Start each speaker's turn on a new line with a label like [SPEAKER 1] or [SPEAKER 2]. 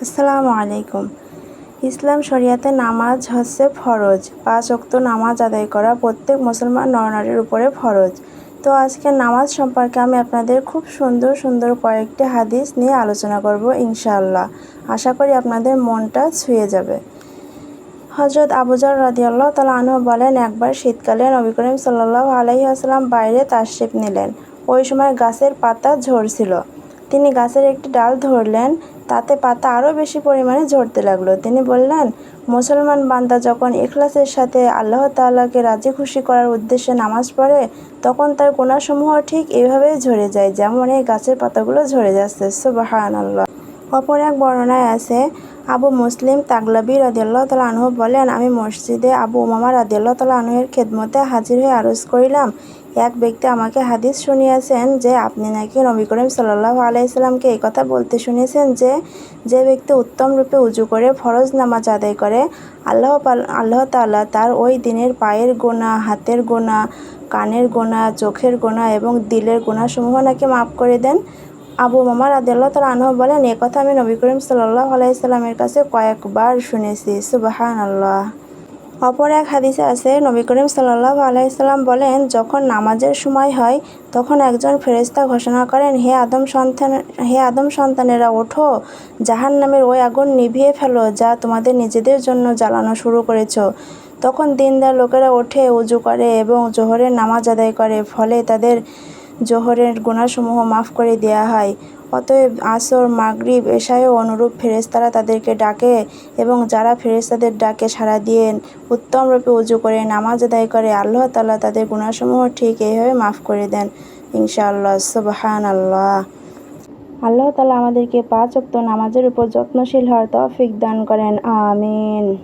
[SPEAKER 1] আসসালামু আলাইকুম। ইসলাম শরিয়াতে নামাজ হচ্ছে ফরজ। 5 ওয়াক্ত নামাজ আদায় করা প্রত্যেক মুসলমান নরনারীর উপরে ফরজ। তো আজকে নামাজ সম্পর্কে আমি আপনাদের খুব সুন্দর সুন্দর কয়েকটি হাদিস নিয়ে আলোচনা করব ইনশাআল্লাহ। আশা করি আপনাদের মনটা ছুঁয়ে যাবে। হযরত আবু যর রাদিয়াল্লাহু তাআলা আনহু বলেন, একবার শীতকালে নবী করিম সাল্লাল্লাহু আলাইহি ওয়াসাল্লাম বাইরে তাশরিফ নিলেন। ওই সময় গাছের পাতা ঝরছিল। তিনি গাছের একটি ডাল ধরলেন, তাতে পাতা আরও বেশি পরিমাণে ঝরতে লাগলো। তিনি বললেন, মুসলমান বান্দা যখন ইখলাসের সাথে আল্লাহ তাআলাকে রাজি খুশি করার উদ্দেশ্যে নামাজ পড়ে, তখন তার গুনাহসমূহ ঠিক এভাবেই ঝরে যায়, যেমন এই গাছের পাতাগুলো ঝরে যাচ্ছে। সুবহানাল্লাহ। অপর এক বর্ণনায় আছে, আবু মুসলিম তাগলাবী রাদিয়াল্লাহু তাআলা আনহু বলেন, আমি মসজিদে আবু উমামা রাদিয়াল্লাহু তাআলা আনহু-এর খেদমতে হাজির হয়ে আরজ করিলাম, এক ব্যক্তি আমাকে হাদিস শুনিয়েছেন যে আপনি নাকি নবী করিম সাল্লাল্লাহু আলাইহি সাল্লামকে এই কথা বলতে শুনেছেন যে, যে ব্যক্তি উত্তম রূপে উজু করে ফরজ নামাজ আদায় করে, আল্লাহ তাআলা তার ওই দিনের পায়ের গোনা, হাতের গোনা, কানের গোনা, চোখের গোনা এবং দিলের গোনাসমূহ নাকি মাফ করে দেন। আবু উমামা রাদিয়াল্লাহু তাআলা আনহু বলেন, এ কথা আমি নবী করিম সাল্লাল্লাহু আলাইহি সাল্লামের কাছে কয়েকবার শুনেছি। সুবহানাল্লাহ। অপর এক হাদিসে আছে, নবী করিম সাল্লাল্লাহু আলাইহি সাল্লাম বলেন, যখন নামাজের সময় হয় তখন একজন ফেরেশতা ঘোষণা করেন, হে আদম সন্তানেরা, ওঠো, জাহান্নামের ওই আগুন নিভিয়ে ফেলো যা তোমাদের নিজেদের জন্য জ্বালানো শুরু করেছ। তখন দিনদার লোকেরা ওঠে, ওযু করে এবং জোহরের নামাজ আদায় করে, ফলে তাদের জোহরের গুনাহসমূহ মাফ করে দেয়া হয়। অতএব আসর, মাগরিব, এশায়ও অনুরূপ ফেরেশতারা তাদেরকে ডাকে এবং যারা ফেরেশতাদের ডাকে সাড়া দিয়ে উত্তমরূপে ওযু করে নামাজ আদায় করে, আল্লাহ তাআলা তাদের গুনাহসমূহ ঠিক এইভাবে মাফ করে দেন ইনশাআল্লাহ। সুবহানাল্লাহ। আল্লাহ তাআলা আমাদেরকে 5 ওয়াক্ত নামাজের উপর যত্নশীল হওয়ার তৌফিক দান করেন। আমিন।